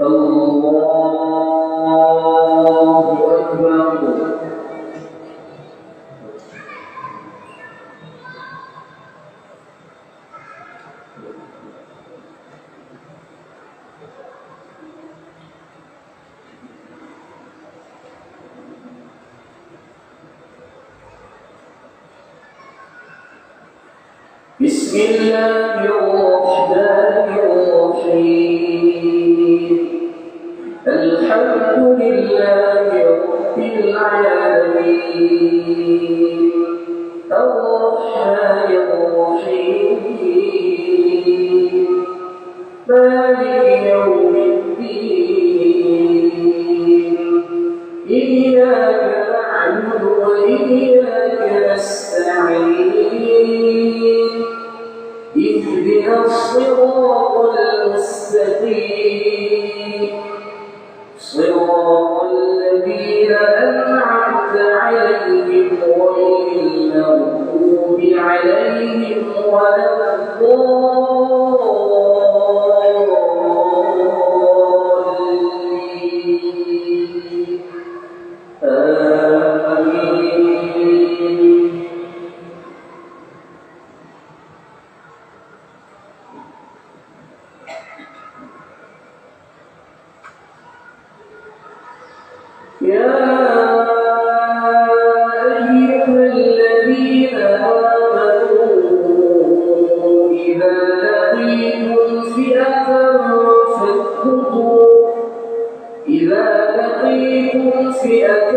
الله أكبر. بسم الله الرحمن الرحيم. الحمد لله رب العالمين الرحمن الرحيم مالك يوم الدين إياك نعبد وإياك نستعين اهدنا الصراط المستقيم صراط الذين أنعمت عليهم غير المغضوب عليهم ولا الضالين آمين. يا أيها الذين آمنوا إذا لقيتم فئة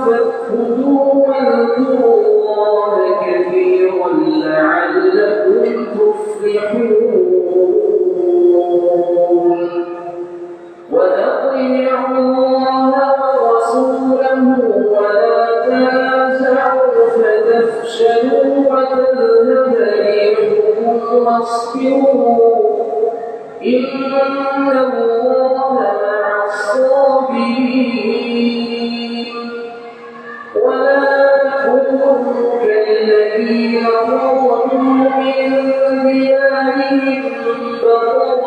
فاثبتوا واذكروا الله كثيرا لعلكم تفلحون وأطيعوا الله ورسوله ولا تنازعوا فتفشلوا وتذهب ريحكم واصبروا إن الله مع الصابرين ولا تكونوا كالذين ظلموا من ديارهم بطرا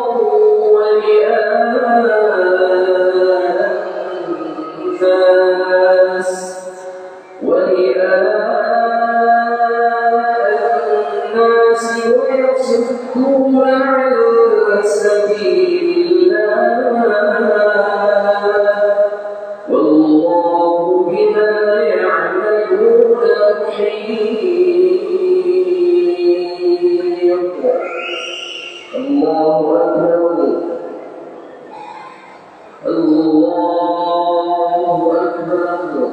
الناس ويصدون عن سبيل الله والله بما يعملون محيط. الله أكبر. الله أكبر.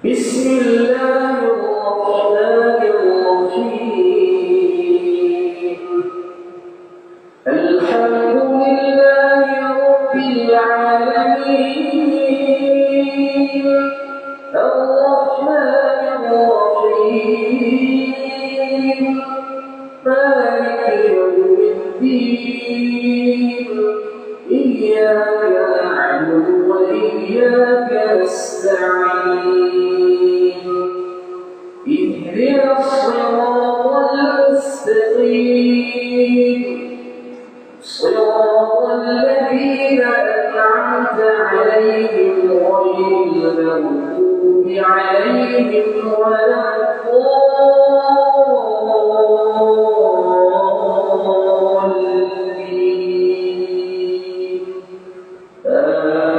بسم الله الرحمن الرحيم. الحمد لله رب العالمين الرحمن الرحيم مالك يوم الدين إياك نعبد وإياك نستعين اهدنا الصراط المستقيم صراط الذين أنعمت عليهم غير المغضوب عليهم ولا الضالين آمين.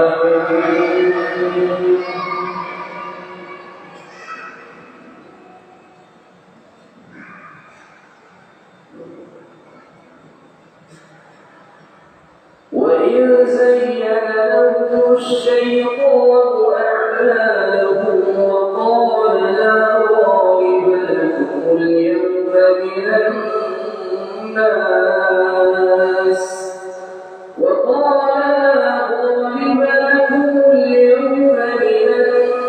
وإن زين لهم الشيطان أعمالهم وقال لا غالب لكم اليوم من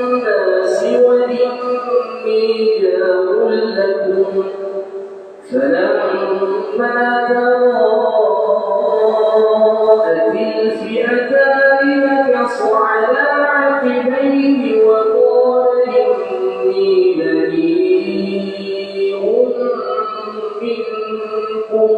الناس وإني جار لكم فلما تراءت الفئتان نكص على عقبيه وقال إني بريء منكم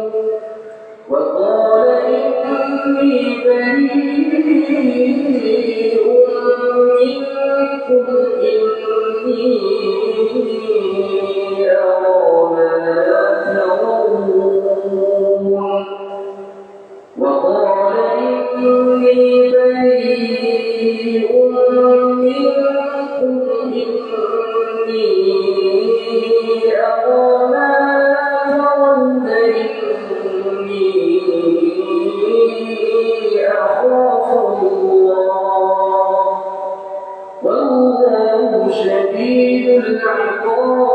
أرى ما لا ترون إني أخاف الله والله شديد العقاب